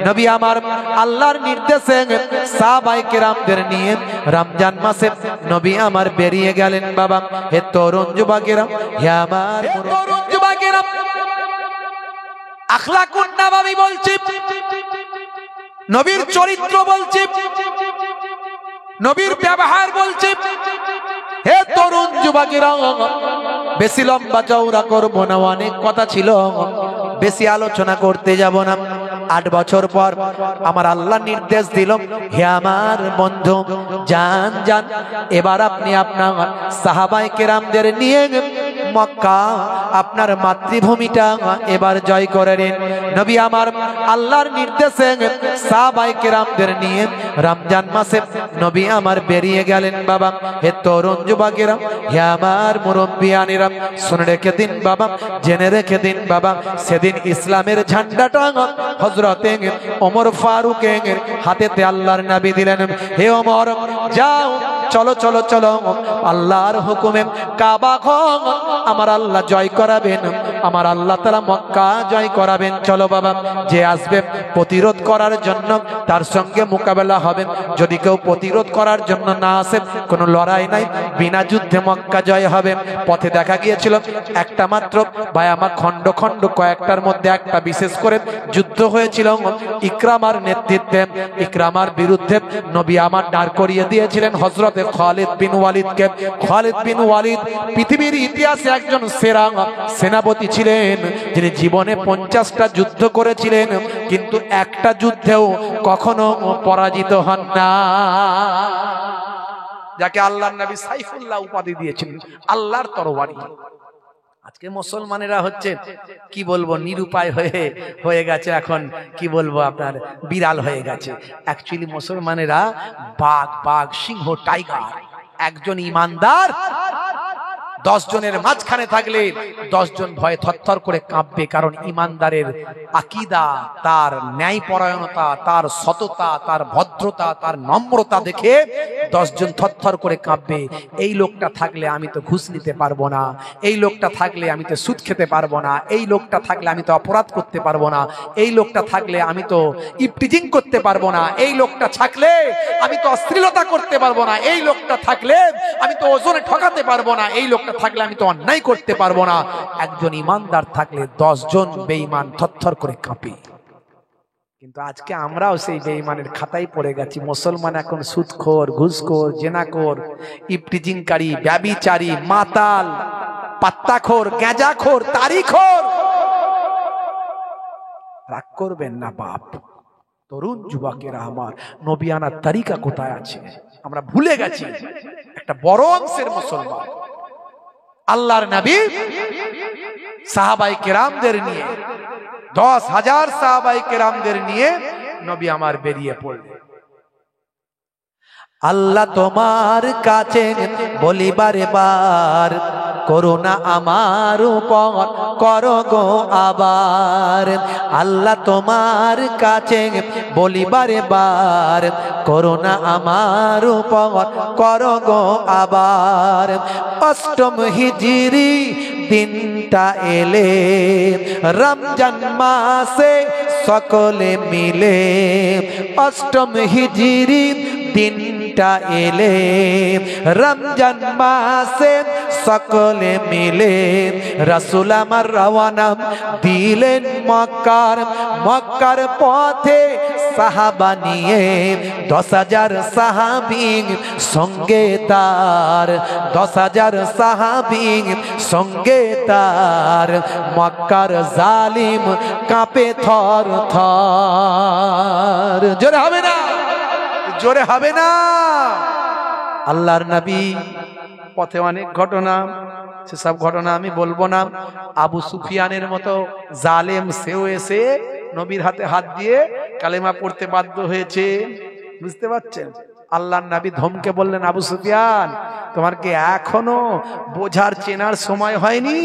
নবী আমার আল্লাহর নির্দেশে সাহাবায়ে কেরামদের নিয়ে রমজান মাসে নবী আমার বেরিয়ে গেলেন। বাবা, হে তরুণ যুবকেরা, হে আমার তরুণ যুবকেরা, আখলাকুন নববী বলছি, নবীর চরিত্র বলছি, নবীর ব্যবহার বলছি। হে তরুণ যুবকেরা, বেশি লম্বা চওড়া করব না, অনেক কথা ছিল, বেশি আলোচনা করতে যাব না। 8 বছর পর আমার আল্লাহ নির্দেশ দিল, হে আমার বন্ধু, যান যান, এবার আপনি আপনার সাহাবায়ে কেরামদের নিয়ে মক্কা, আপনার মাতৃভূমিটা এবার জয় করে নিন। নবী আমার আল্লাহর নির্দেশে সাহাবায়ে কেরামদের নিয়ে রমজান মাসে নবী আমার বেরিয়ে গেলেন। বাবা, হে তরুণ যুবকেরা, হে আমার মুরব্বিয়ানেরা, শুনে রেখে দিন বাবা, জেনে রেখে দিন বাবা, সেদিন ইসলামের ঝান্ডাটা হযরতে ওমর ফারুকের হাতেতে আল্লাহর নবী দিলেন। হে ওমর, যাও, চলো চলো চলো, আল্লাহর হুকুমে কাবা ঘর আমার আল্লাহ জয় করাবেন, আমার আল্লাহ তাআলা মক্কা জয় করাবেন। চলো বাবা, যে আসবে প্রতিরোধ করার জন্য তার সঙ্গে মোকাবেলা হবে, যদি কেউ প্রতিরোধ করার জন্য না আসে, কোনো লড়াই নাই, বিনা যুদ্ধে মক্কা জয় হবে। পথে দেখা গিয়েছিল একটা মাত্র বায়ামা খণ্ড খণ্ড কয়েকটার মধ্যে একটা বিশেষ করে যুদ্ধ হয়েছিল ইকরামার নেতৃত্বে। ইকরামার বিরুদ্ধে নবী আমার দাঁড় করিয়ে দিয়েছিলেন হযরতে খালিদ বিন ওয়ালিদকে। খালিদ বিন ওয়ালিদ পৃথিবীর ইতিহাসে একজন সেরা সেনাপতি ছিলেন, যিনি জীবনে 50টা যুদ্ধ করেছিলেন, কিন্তু একটা যুদ্ধেও কখনো পরাজিত হন না, যাকে আল্লাহর নবী সাইফুল্লাহ উপাধি দিয়েছিলেন, আল্লাহর তরবারি। আজকে মুসলমানেরা হচ্ছে কি বলবো, নিরুপায় হয়ে গেছে, এখন কি বলবো আপনার বিড়াল হয়ে গেছে। অ্যাকচুয়ালি মুসলমানেরা বাঘ, সিংহ, টাইগার। একজন ইমানদার 10 জনের মাঝখানে থাকলে 10 জন ভয়ে থরথর করে কাঁপবে, কারণ ইমানদারের আকীদা, তার ন্যায়পরায়ণতা, তার সততা, তার ভদ্রতা, তার নম্রতা দেখে 10 জন থরথর করে কাঁপবে। এই লোকটা থাকলে আমি তো ঘুষ নিতে পারবো না, এই লোকটা থাকলে আমি তো সুদ খেতে পারবো না, এই লোকটা থাকলে আমি তো অপরাধ করতে পারবো না, এই লোকটা থাকলে আমি তো ইফটিজিং করতে পারবো না, এই লোকটা থাকলে আমি তো অশ্লীলতা করতে পারবো না, এই লোকটা থাকলে আমি তো ওজনে ঠকাতে পারবো না, এই লোকটা থাকলে আমি তো অন্যায় করতে পারবো না। একজন ইমানদার থাকলে 10 জন বেঈমান থরথর করে কাঁপে। কিন্তু আজকে আমরাও সেই বেঈমানের খাতায় পড়ে গেছি। মুসলমান এখন সুদখোর, ঘুষখোর, জেনাখোর, ইফটিজিংকারী, ব্যভিচারী, মাতাল, পাত্তাখোর, গাঁজাখোর, তারিখোর। রাগ করবেন না বাপ, তরুণ যুবকেরা, আমার নবিয়ানার তরিকা কোথায় আছে আমরা ভুলে গেছি। একটা বড় অংশের মুসলমান আল্লাহর নবী সাহাবায়ে কেরামদের নিয়ে 10,000 সাহাবায়ে কেরামদের নিয়ে নবী আমার বেরিয়ে পড়লেন। আল্লাহ তোমার কাছে বলিবারে বার, করুণা আমার উপর করো গো আবার। আল্লাহ তোমার কাছে বলিবারে বার, করুণা আমার উপর করো গো আবার। অষ্টম হিজরি দিনটা এলে, রমজান মাসে সকলে মিলে। অষ্টম হিজরি দিনটা এলে, রমজান মাসে সকলে মিলে। রাসূল আমার রওয়ানা দিলেন মক্কার পথে সাহাবা নিয়ে। 10,000 সাহাবী সঙ্গে তার, 10,000 সাহাবী সঙ্গে তার। মক্কার জালিম কাঁপে থর থর। জোরে হবে না, জোরে হবে না। আল্লাহর নবী পথে অনেক ঘটনা, সেসব ঘটনা আমি বলবো না। আবু সুফিয়ানের মতো জালেম সেও এসে নবীর হাতে হাত দিয়ে কালেমা পড়তে বাধ্য হয়েছে, বুঝতে পারছেন? আল্লাহর নবী ধমকে বললেন, আবু সুফিয়ান, তোমার কি এখনো বোঝার চেনার সময় হয়নি?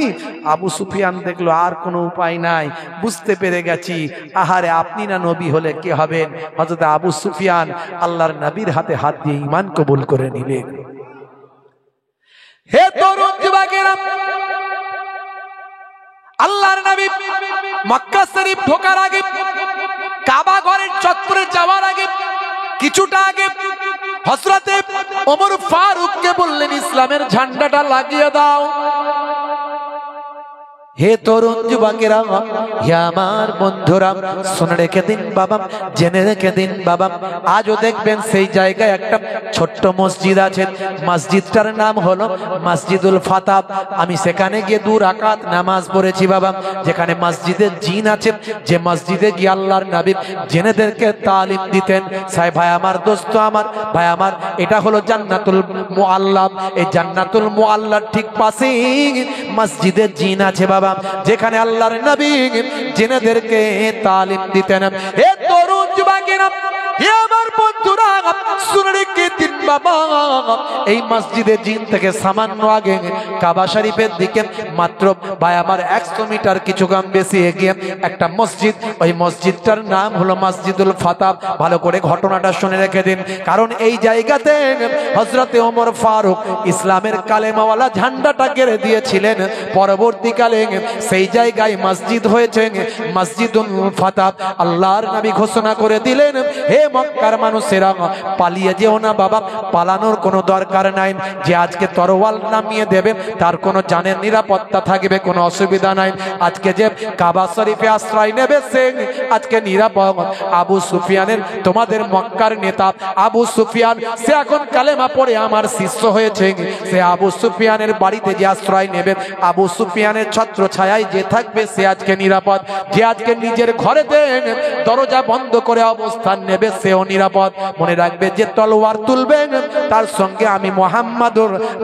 আবু সুফিয়ান দেখলো আর কোনো উপায় নাই, বুঝতে পেরে গেছি, আহারে আপনি না নবী হলে কে হবেন? হযরত আবু সুফিয়ান আল্লাহর নবীর হাতে হাত দিয়ে ঈমান কবুল করে নিলেন। হে তরুণ যুবকেরা, আল্লাহর নবী মক্কা শরীফ ঢোকার আগে কাবা চত্বরে যাওয়ার আগে কিছুটা আগে হযরতে ওমর ফারুককে বললেন ইসলামের ঝান্ডাটা লাগিয়ে দাও। হে তরুণ যুবকেরা, হে আমার বন্ধুরা, শুনে রেখে দিন বাবা, জেনে রেখে দিন বাবা, আজও দেখবেন সেই জায়গায় একটা ছোট্ট মসজিদ আছে। মসজিদটার নাম হলো মসজিদুল ফাতাহ। আমি সেখানে গিয়ে 2 রাকাত নামাজ পড়েছি বাবা। যেখানে মসজিদের জিন আছে, যে মসজিদে গিয়ে আল্লাহর নবী জেনেদেরকে তালিম দিতেন। সাহেব ভাই আমার, দোস্ত আমার, ভাই আমার, এটা হলো জান্নাতুল মুআল্লা। এই জান্নাতুল মুআল্লার ঠিক পাশেই মসজিদের জিন আছে বাবা, যেখানে আল্লাহর নবী জিনেদেরকে তালিম দিতেন। হে তরুণ যুবকেরা, হে আমার বন্ধুরা, শুনে রেখে দিন বাবা, এই মসজিদে জিন থেকে সামান্য আগে কাবা শরীফের দিকে মাত্র ভাই আমার 100 মিটার কিছু কম বেশি এগিয়ে একটা মসজিদ, ওই মসজিদটার নাম হলো মসজিদুল ফাতাহ। ভালো করে ঘটনাটা শুনে রেখে দিন, কারণ এই জায়গাতে হযরতে ওমর ফারুক ইসলামের কালেমাওয়ালা ঝান্ডাটা গেড়ে দিয়েছিলেন। পরবর্তীকালে সেই জায়গায় মসজিদ হয়েছে মসজিদুল ফাতাহ। আল্লাহর নবী ঘোষণা করে দিলেন, হে মক্কার মানুষেরা, পালিয়ে যেও না বাবা, পালানোর কোনো দরকার নাই। যে আজকে তরোয়াল নামিয়ে দেবে তার কোনো জানের নিরাপত্তা থাকবে, কোনো অসুবিধা নাই। আজকে যে কাবা শরীফে আশ্রয় নেবে সে আজকে নিরাপদ। আবু সুফিয়ানের, তোমাদের মক্কার নেতা আবু সুফিয়ান, সে এখন কালেমা পড়ে আমার শিষ্য হয়েছে। সে আবু সুফিয়ানের বাড়িতে যে আশ্রয় নেবে, আবু সুফিয়ানের ছত্র ছায়ায় যে থাকবে সে আজকে নিরাপদ। যে আজকে নিজের ঘরেতে দরজা বন্ধ করে অবস্থান নেবে সেও নিরাপদ। মনে রাখবে, যে তলোয়ার তুলবে তার সঙ্গে আমি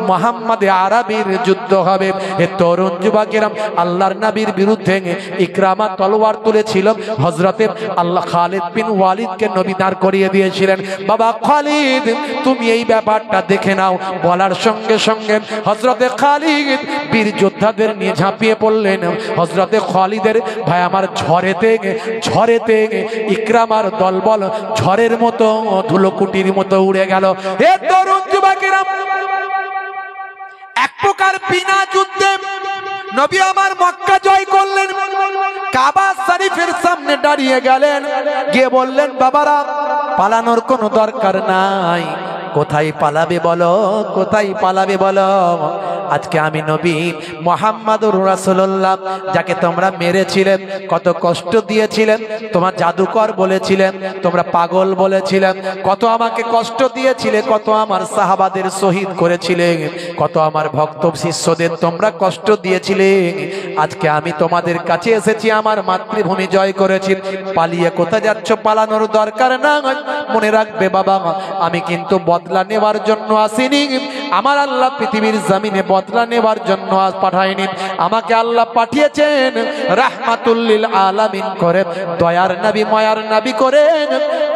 মোহাম্মদে আরবির যুদ্ধ হবে। হে তরুণ যুবকেরা, আল্লাহর নবীর বিরুদ্ধে ইকরামা তলোয়ার তুলেছিল। হযরতে আল্লাহ খালিদ বিন ওয়ালিদকে নবী দাঁড় করিয়ে দিয়েছিলেন। বাবা খালিদ, তুমি এই ব্যাপারটা দেখে নাও। বলার সঙ্গে সঙ্গে হযরতে খালিদ বীর যোদ্ধাদের নিয়ে ঝাঁপিয়ে পড়লেন। হযরতে খালিদের ভাই আমার ঝড়েতে ইকরামার দলবল ঝড়ের মতো ধুলোকুটির মতো উড়ে গেল। হে তরুণ যুবকেরা, এক প্রকার বিনা যুদ্ধে নবী আমার মক্কা জয় করলেন। কাবা শরীফের সামনে দাঁড়িয়ে গেলেন, গিয়ে বললেন, বাবারা, পালানোর কোনো দরকার নাই। কোথায় পালাবে বলো, কোথায় পালাবে বলো? আজকে আমি নবী মুহাম্মদুর রাসূলুল্লাহ, যাকে তোমরা মেরেছিলেন, কত কষ্ট দিয়েছিলেন, তোমার জাদুকর বলেছিলেন, তোমরা পাগল বলেছিলেন, কত আমাকে কষ্ট দিয়েছিলে, কত আমার সাহাবাদের শহীদ করেছিলে, কত আমার ভক্ত শিষ্যদের তোমরা কষ্ট দিয়েছিলে। আজকে আমি তোমাদের কাছে এসেছি, আমার মাতৃভূমি জয় করেছি। পালিয়ে কোথায় যাচ্ছ? পালানোর দরকার না। মনে রাখবে বাবা, আমি কিন্তু বদলা নেওয়ার জন্য আসিনি। আমার আল্লাহ পৃথিবীর জমিনে বদলা নেওয়ার জন্য আজ পাঠায়নি। আমাকে আল্লাহ পাঠিয়েছেন রাহমাতুল লিল আলামিন করে, দয়ার নবী, মায়ার নবী করে।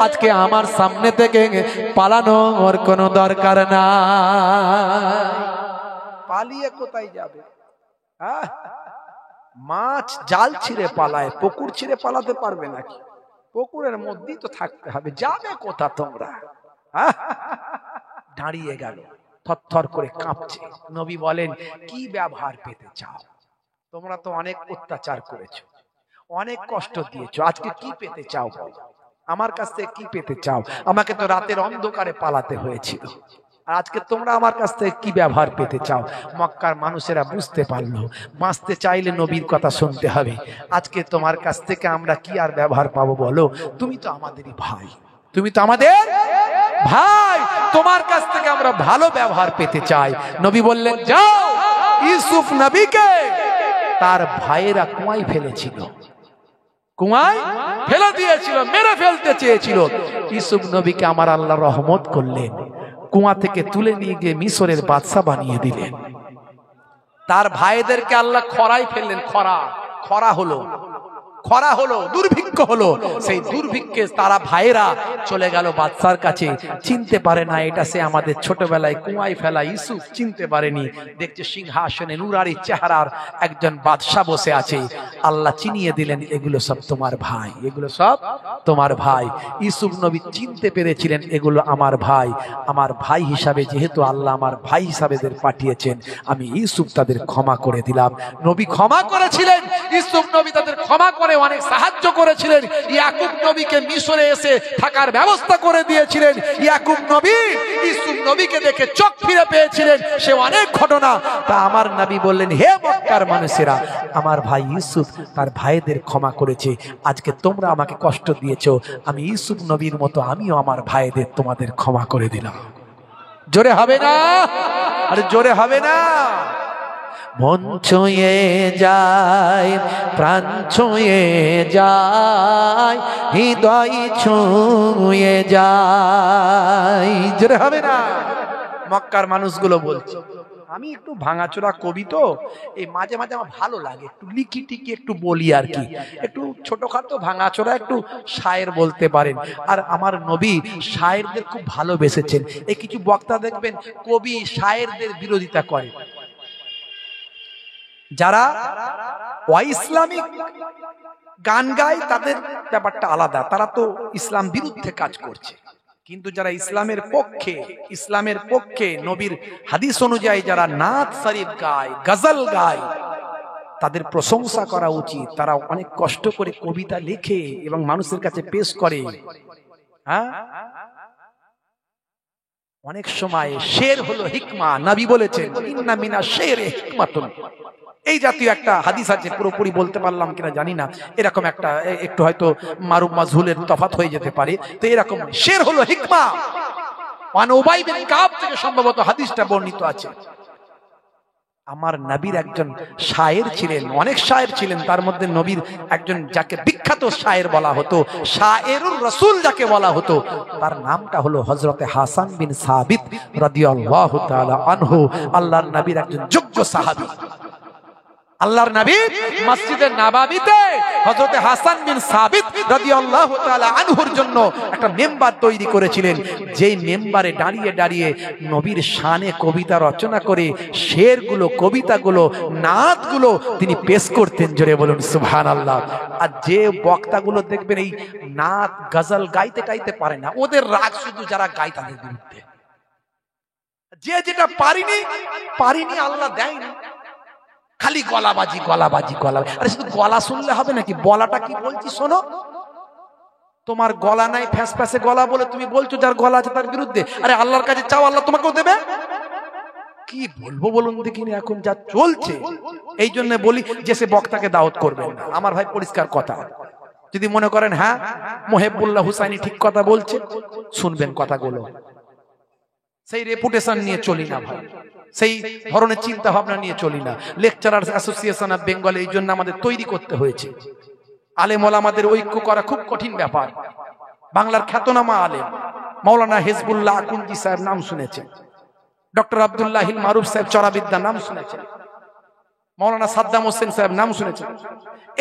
আজকে আমার সামনে থেকে পালানোর কোনো দরকার না। পালিয়ে কোথায় যাবে? মাছ জাল ছিঁড়ে পালায়, পুকুর ছিঁড়ে পালাতে পারবে নাকি? পুকুরের মধ্যেই তো থাকতে হবে। যাবে কোথা তোমরা? দাঁড়িয়ে গেল, থরথর করে কাঁপছে। নবী বলেন, কি ব্যবহার পেতে চাও? তোমরা তো অনেক অত্যাচার করেছো, অনেক কষ্ট দিয়েছো, আজকে কি পেতে চাও? আমার কাছ থেকে কি পেতে চাও? আমাকে তো রাতের অন্ধকারে পালাতে হয়েছিল, আর আজকে তোমরা আমার কাছ থেকে কি ব্যবহার পেতে চাও? মক্কার মানুষেরা বুঝতে পারলো, বাঁচতে চাইলে নবীর কথা শুনতে হবে। আজকে তোমার কাছ থেকে আমরা কি আর ব্যবহার পাবো বলো? তুমি তো আমাদেরই ভাই, তুমি তো আমাদের ভাই, তোমার কাছ থেকে আমরা ভালো ব্যবহার পেতে চাই। নবী বললেন, যাও, ইউসুফ নবীকে তার ভাইয়েরা কুয়ায় ফেলেছিল, কুয়ায় ফেলে দিয়েছিল, মেরে ফেলতে চেয়েছিল। ইউসুফ নবীকে আমার আল্লাহ রহমত করলেন, কুয়া থেকে তুলে নিয়ে গিয়ে মিশরের বাদশা বানিয়ে দিলেন। তার ভাইদেরকে আল্লাহ খরায় ফেললেন। খরা হলো, দুর্ভিক্ষ হলো। সেই দুর্ভিক্ষে তারা ভাইরা চলে গেল বাদশার কাছে। চিনতে পারে না এটা সে আমাদের ছোটবেলায় কুয়ায় ফেলা ইউসুফ, চিনতে পারেনি। দেখছে সিংহাসনে নুরারি চেহারার একজন বাদশা বসে আছে। আল্লাহ চিনিয়ে দিলেন, এগুলো সব তোমার ভাই, এগুলো সব তোমার ভাই। ইউসুফ নবী চিনতে পেরেছিলেন, এগুলো আমার ভাই। আমার ভাই হিসাবে যেহেতু আল্লাহ আমার ভাই হিসাবে পাঠিয়েছেন, আমি ইউসুফ তাদের ক্ষমা করে দিলাম। নবী ক্ষমা করেছিলেন, ইউসুফ নবী তাদের ক্ষমা করে ব্যাপারে অনেক সাহায্য করেছিলেন। ইয়াকুব নবীকে মিশরে এসে থাকার ব্যবস্থা করে দিয়েছিলেন। ইয়াকুব নবী ইউসুফ নবীকে দেখে চোখ ফিরে পেয়েছিলেন। সে অনেক ঘটনা। তা আমার নবী বললেন, হে মক্কার মানুষেরা, আমার ভাই ইউসুফ তার ভাইদের ক্ষমা করেছে। আজকে তোমরা আমাকে কষ্ট দিয়েছো, আমি ইউসুফ নবীর মতো আমিও আমার ভাইদের তোমাদের ক্ষমা করে দিলাম। জোরে হবে না? আরে জোরে হবে না? মন ছুঁয়ে যায়, প্রাণ ছুঁয়ে যায়, হৃদয় ছুঁয়ে যায়। জোরে হবে না? মক্কার মানুষগুলো বলছে, আমি একটু ভাঙাচোরা কবি তো, এই মাঝে মাঝে আমার ভালো লাগে একটু লিখি টিকি একটু বলি আর কি, একটু ছোটখাটো ভাঙাচোরা একটু শায়ের বলতে পারেন। আর আমার নবী শায়েরদের খুব ভালোবেসেছেন। এই কিছু বক্তা দেখবেন কবি শায়েরদের বিরোধিতা করে। যারা অইসলামিক গান গায় তাদের ব্যাপারটা আলাদা, তারা তো ইসলাম বিরুদ্ধে কাজ করছে। কিন্তু যারা ইসলামের পক্ষে নবীর হাদিস অনুযায়ী যারা নাত শরীফ গায়, গজল গায়, তাদের প্রশংসা করা উচিত। তারা অনেক কষ্ট করে কবিতা লেখে এবং মানুষের কাছে পেশ করে। হ্যাঁ, অনেক সময় শের হলো হিকমা। নবী বলেছেন, ইন্না মিনা শেরে হিকমাতুন। এই জাতীয় একটা হাদিস আছে, পুরোপুরি বলতে পারলাম কিনা জানি না, এরকম একটা একটু হয়তো মারুফ মাজহুলের তফাৎ হয়ে যেতে পারে। তো এরকম শের হলো হিকমা। ওয়ান উবাই বিন কাব থেকে সম্ভবত হাদিসটা বর্ণিত আছে। আমার নবীর একজন শায়ের ছিলেন, অনেক শায়ের ছিলেন, তার মধ্যে নবীর একজন যাকে বিখ্যাত শায়ের বলা হতো, শায়েরুর রাসূল যাকে বলা হতো, তার নামটা হলো হযরতে হাসান বিন সাবিত রাদিয়াল্লাহু তাআলা আনহু। আল্লাহর নবীর একজন যোগ্য সাহাবী। আল্লাহর নবী মসজিদে নববীতে হযরতে হাসান বিন সাবিত রাদিয়াল্লাহু তাআলা আনহুর জন্য একটা মেম্বার তৈরি করেছিলেন, যেই মেম্বারে দাঁড়িয়ে দাঁড়িয়ে নবীর শানে কবিতা রচনা করে শেরগুলো, কবিতাগুলো, নাতগুলো তিনি পেশ করতেন। জোরে বলুন সুবহানাল্লাহ। আর যে বক্তাগুলো দেখবেন এই নাত গজল গাইতে গাইতে পারে না, ওদের রাগ শুধু যারা গায় তাদের বিরুদ্ধে। যে যেটা পারিনি আল্লাহ দেয়নি, খালি গলাবাজি গলাবাজি গলাবাজি। আরে শুধু গলা শুনলে হবে নাকি? বলাটা কি বলছি শোনো। তোমার গলা নাই, ফ্যাঁস ফ্যাঁসে গলা বলে তুমি বলছো যার গলা আছে তার বিরুদ্ধে। আরে আল্লাহর কাছে চাও, আল্লাহ তোমাকেও দেবে। কি বলবো বলুন দেখিনি, এখন যা চলছে। এই জন্য বলি যে সে বক্তাকে দাওয়াত করবেন না। আমার ভাই পরিষ্কার কথা, যদি মনে করেন হ্যাঁ মোহেবুল্লাহ হুসাইনি ঠিক কথা বলছে, শুনবেন কথাগুলো। সেই রেপুটেশন নিয়ে চলি না ভাই, সেই ধরনের চিন্তা ভাবনা নিয়ে চলি না। লেকচারার্স অ্যাসোসিয়েশন অফ বেঙ্গল এই জন্য আমাদের তৈরি করতে হয়েছে। আলেম ওলামাদের ঐক্য করা খুব কঠিন ব্যাপার। বাংলার খ্যাতনামা আলেম মাওলানা হিজবুল্লাহ আকুন্দি সাহেব নাম শুনেছেন, ডক্টর আব্দুল্লাহ মারুফ সাহেব চরাবিদ্যা নাম শুনেছেন, মাওলানা সাদ্দাম হোসেন সাহেব নাম শুনেছেন।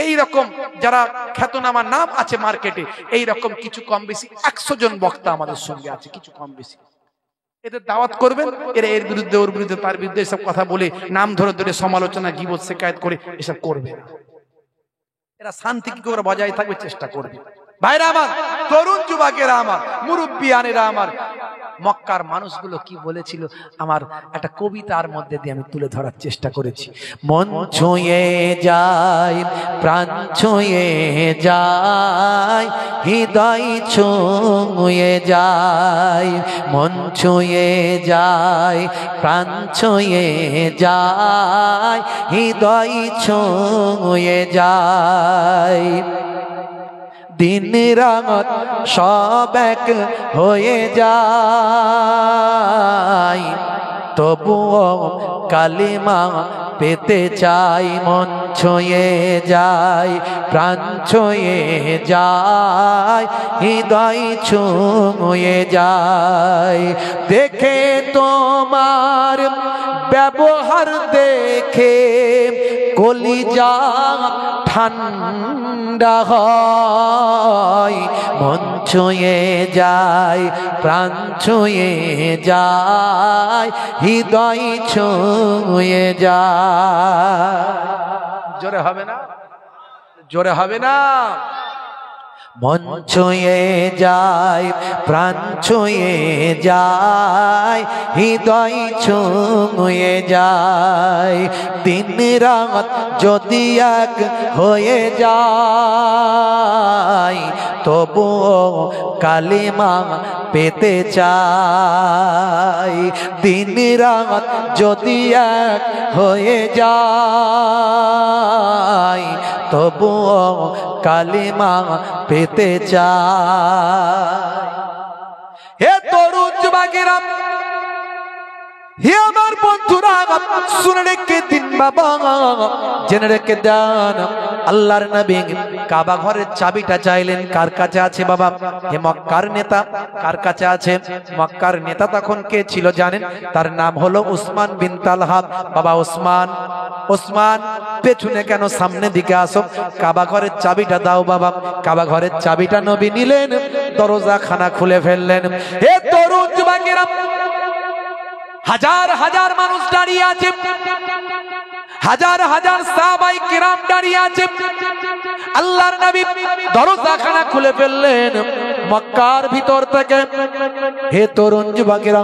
এই রকম যারা খ্যাতনামা নাম আছে মার্কেটে, এই রকম কিছু কম বেশি 100 জন বক্তা আমাদের সঙ্গে আছে, কিছু কম বেশি। এদের দাওয়াত করবেন, এরা এর বিরুদ্ধে ওর বিরুদ্ধে তার বিরুদ্ধে এসব কথা বলে নাম ধরে ধরে সমালোচনা গীবত শিকায়েত করে এসব করবে না। এরা শান্তি কি করে বজায় থাকবে চেষ্টা করবে। ভাইরা আমার, তরুণ যুবকেরা আমার, মুরব্বিয়ানেরা আমার, মক্কার মানুষগুলো কি বলেছিল আমার একটা কবিতার মধ্যে দিয়ে আমি তুলে ধরার চেষ্টা করেছি। মন ছুঁয়ে যায়, প্রাণ ছুঁয়ে যায়, হৃদয় ছুঁয়ে যায়। মন ছুঁয়ে যায়, প্রাণ ছুঁয়ে যায়, হৃদয় ছুঁয়ে যায়। দিন রাত সব এক হয়ে যায়, তবুও কালিমা পেতে চাই। মন ছুঁয়ে যায়, প্রাণ ছুঁয়ে যায়, হৃদয় ছুঁয়ে যায়। দেখে তোমার ব্যবহার দেখে কলিজা ঠান্ডা হয়। মন ছুঁয়ে যায়, প্রাণ ছুঁয়ে যায়, হৃদয় ছুঁয়ে যায়। জোরে হবে না? জোরে হবে না? মন ছুঁয়ে যায়, প্রাণ ছুঁয়ে যায়, হৃদয় ছুঁয়ে যায়। দিন রাত যদি এক হয়ে যায়, তবুও কালিমা পেতে চাই। দিন রাত যদি এক হয়ে যায়, তবুও কালিমা পেতে চাই। হে তরুণ যুবকেরা, হে আমার বন্ধুরা, শুনে রেখে দিন বাবা, জেনে রেখে দেন। আল্লাহর নবী কাবা ঘরের চাবিটা চাইলেন, কার কাছে আছে বাবা? হে মক্কার নেতা, কার কাছে আছে? মক্কার নেতা তখন কে ছিল জানেন? তার নাম হলো উসমান বিন তালহা। বাবা উসমান, উসমান পেছনে কেন, সামনে দিকে আসো, কাবা ঘরের চাবিটা দাও বাবা। কাবা ঘরের চাবিটা নবী নিলেন, দরজা খানা খুলে ফেললেন। হে তরুণ যুবকেরা, হাজার হাজার মানুষ দাঁড়িয়ে আছে, হাজার হাজার সাহাবায়ে কিরাম দাঁড়িয়ে আছে। আল্লাহর নবী দরজাখানা খুলে ফেললেন মক্কার ভিতর থেকে। হে তরুণ যুবকেরা,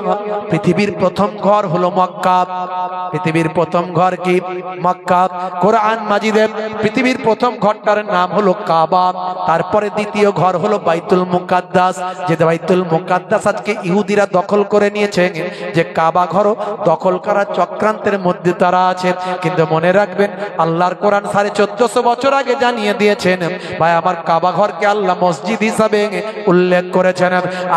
পৃথিবীর প্রথম ঘর হলো মক্কা। পৃথিবীর প্রথম ঘর কি? মক্কা। কোরআন মাজিদে পৃথিবীর প্রথম ঘরটার নাম হলো কাবা। তারপরে দ্বিতীয় ঘর হলো বাইতুল মুকাদ্দাস, যে বাইতুল মুকাদ্দাস আজকে ইহুদিরা দখল করে নিয়েছে। যে কাবা ঘর দখল করার চক্রান্তের মধ্যে তারা আছে। কিন্তু মনে রাখবেন, আল্লাহর কোরআন 1450 বছর আগে জানিয়ে দিয়েছেন ভাই, আমার কাবা ঘরকে আল্লাহ মসজিদ হিসাবে উল্লেখ করেছেন,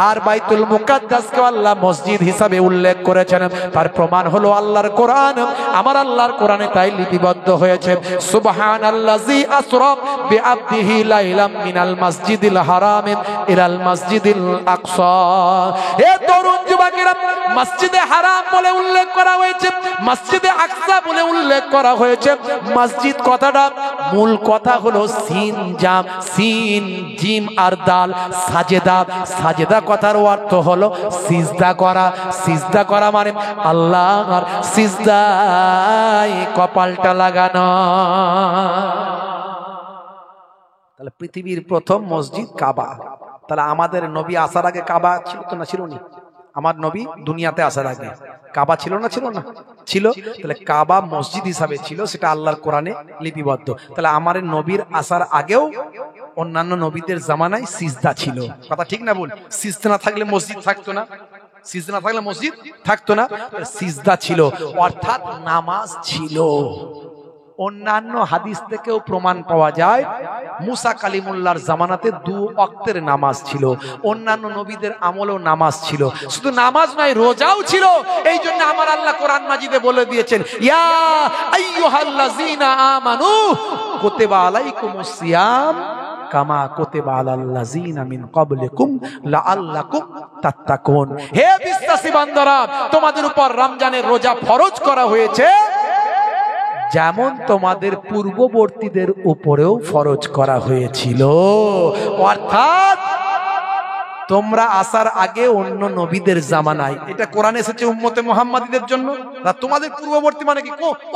আর বাইতুল মুকাদ্দাসকে আল্লাহ মসজিদ হিসাবে উল্লেখ করেছেন। তার প্রমাণ হলো আল্লাহর কোরআন। আমার আল্লাহর কোরআনে তাই লিপিবদ্ধ হয়েছে, সুবহানাল্লাযী আসরা বিআবদিহি লাইলাম মিনাল মাসজিদিল হারাম ইলাল মাসজিদিল আকসা। হে তরুণ যুবকেরা, মসজিদে হারাম বলে উল্লেখ করা হয়েছে, মসজিদে আকসা বলে উল্লেখ করা হয়েছে। মসজিদ কথাটা মূল কথা হলো সিন জাম, সিন জিম আর দাল, সাজেদা। সাজেদা কথার অর্থ হলো সিজদা করা। সিজদা করা মানে আল্লাহর সিজদায় কপালটা লাগানো। তাহলে পৃথিবীর প্রথম মসজিদ কাবা। তাহলে আমাদের নবী আসার আগে কাবা ছিল তো না? ছিল না? আমার নবী দুনিয়াতে আসার আগে কাবা ছিল না? ছিল না? ছিল। তাহলে কাবা মসজিদ হিসাবে ছিল, সেটা আল্লাহর কোরআনে লিপিবদ্ধ। তাহলে আমার নবীর আসার আগেও অন্যান্য নবীদের জামানায় সিজদা ছিল। কথা ঠিক না ভুল? সিজদা না থাকলে মসজিদ থাকতো না, সিজদা না থাকলে মসজিদ থাকতো না। সিজদা ছিল অর্থাৎ নামাজ ছিল। অন্যান্য হাদিস থেকেও প্রমাণ পাওয়া যায় মুসা কালিমুল্লাহর জামানাতে 2 ওয়াক্তের নামাজ ছিল। অন্যান্য নবীদের আমলেও নামাজ ছিল। শুধু নামাজ নয়, রোজাও ছিল। এই জন্য আমার আল্লাহ কোরআন মাজিদে বলে দিয়েছেন, ইয়া আইয়ুহাল্লাযীনা আমানু কুতিবা আলাইকুমুস সিয়াম কামা কুতিবা আলাল্লাযীনা মিন ক্বাবলিকুম লাআল্লাকুম তাত্তাকুন। হে বিশ্বাসী বান্দারা, তোমাদের উপর রমজানের রোজা ফরজ করা হয়েছে যেমন তোমাদের পূর্ববর্তীদের উপরেও ফরজ করা হয়েছিল। অর্থাৎ তোমরা আসার আগে অন্য নবীদের জামানায়, এটা কোরআন এসেছে উম্মতে মুহাম্মাদীদের জন্য। তোমাদের পূর্ববর্তী মানে কি?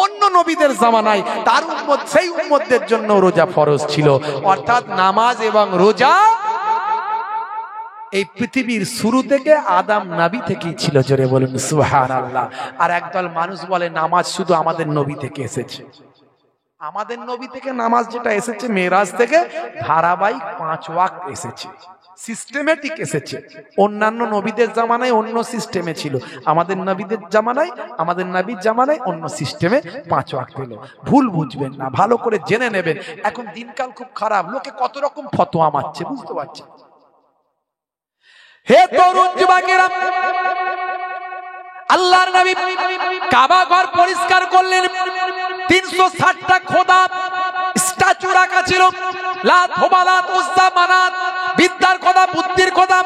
অন্য নবীদের জামানায় তার উম্মত, সেই উম্মতদের জন্য রোজা ফরজ ছিল। অর্থাৎ নামাজ এবং রোজা এই পৃথিবীর শুরু থেকে আদম নবী থেকেই ছিল। জোরে বলুন সুবহানাল্লাহ। আর একদল মানুষ বলে নামাজ শুধু আমাদের নবী থেকে এসেছে। আমাদের নবী থেকে নামাজ যেটা এসেছে মেরাজ থেকে, ধারাবাহিক 5 ওয়াক্ত এসেছে, সিস্টেমেটিক এসেছে। অন্যান্য নবীদের জামানায় অন্য সিস্টেমে ছিল, আমাদের নবীদের জামানায়, আমাদের নবীর জামানায় অন্য সিস্টেমে 5 ওয়াক্ত এলো। ভুল বুঝবেন না, ভালো করে জেনে নেবেন। এখন দিনকাল খুব খারাপ, লোকে কত রকম ফতোয়া মারছে, বুঝতে পারছেন? হে তরুণ যুবকেরা, আল্লাহর নবী কাবা ঘর পরিষ্কার করলেন। 360টা খোদা স্ট্যাচু রাখা ছিল, লাত, হুবালাত, উজ্জা, মানাত, বিদ্যার খোদা, বুদ্ধির খোদা,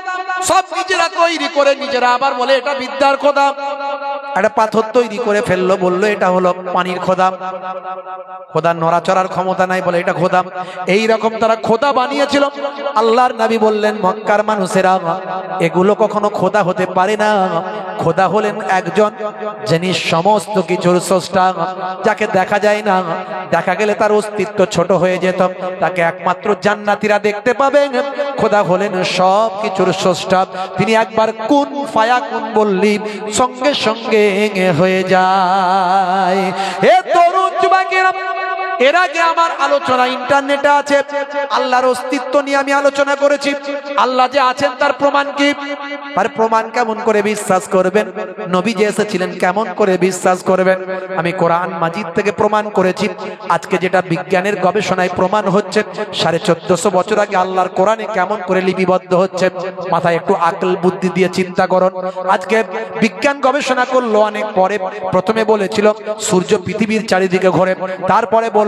সব নিজেরা তৈরি করে নিজেরা আবার বলে এটা বিদ্যার খোদা। একটা পাথর তৈরি করে ফেললো, বললো এটা হলো পানির খোদা। খোদার নড়াচড়ার ক্ষমতা নাই বলে এটা খোদা। এইরকম তারা খোদা বানিয়েছিল। আল্লাহর নবী বললেন, মক্কার মানুষেরা, এগুলো কখনো খোদা হতে পারে না। খোদা হলেন একজন যিনি সমস্ত কিছুর স্রষ্টা, যাকে দেখা যায় না, দেখা গেলে তার অস্তিত্ব ছোট হয়ে যেত, তাকে একমাত্র জান্নাতীরা দেখতে পাবেন। খোদা হলেন সব কিছুর স্রষ্টা। তিনি একবার কুন ফায়াকুন বললেন, সঙ্গে সঙ্গে হয়ে যায়। হে তরুণ যুবকেরা, এর আগে আমার আলোচনা ইন্টারনেটে আছে। আল্লাহর অস্তিত্ব নিয়ে আমি আলোচনা করেছি। আল্লাহ যে আছেন তার প্রমাণ কি? তার প্রমাণ কেমন করে বিশ্বাস করবেন? নবী যে এসেছিলেন কেমন করে বিশ্বাস করবেন? আমি কোরআন মাজিদ থেকে প্রমাণ করেছি। আজকে যেটা বিজ্ঞানের গবেষণায় প্রমাণ হচ্ছে, 1450 বছর আগে আল্লাহর কোরআনে কেমন করে লিপিবদ্ধ হচ্ছে। মাথায় একটু আকল বুদ্ধি দিয়ে চিন্তা করুন। আজকে বিজ্ঞান গবেষণা করলো অনেক পরে। প্রথমে বলেছিল সূর্য পৃথিবীর চারিদিকে ঘোরে, তারপরে বলল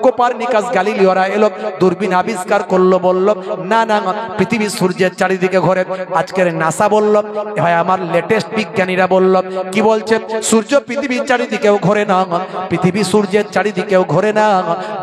কোপারনিকাস গালিলিওরা এলো, দূরবীন আবিষ্কার করলো, বলল না না পৃথিবী সূর্যের চারিদিকে ঘোরে। আজকের নাসা বলল, ভাই আমার লেটেস্ট বিজ্ঞানীরা বলল, কি বলছে? সূর্য পৃথিবীর চারিদিকেও ঘোরে না, পৃথিবী সূর্যের চারিদিকেও ঘোরে না,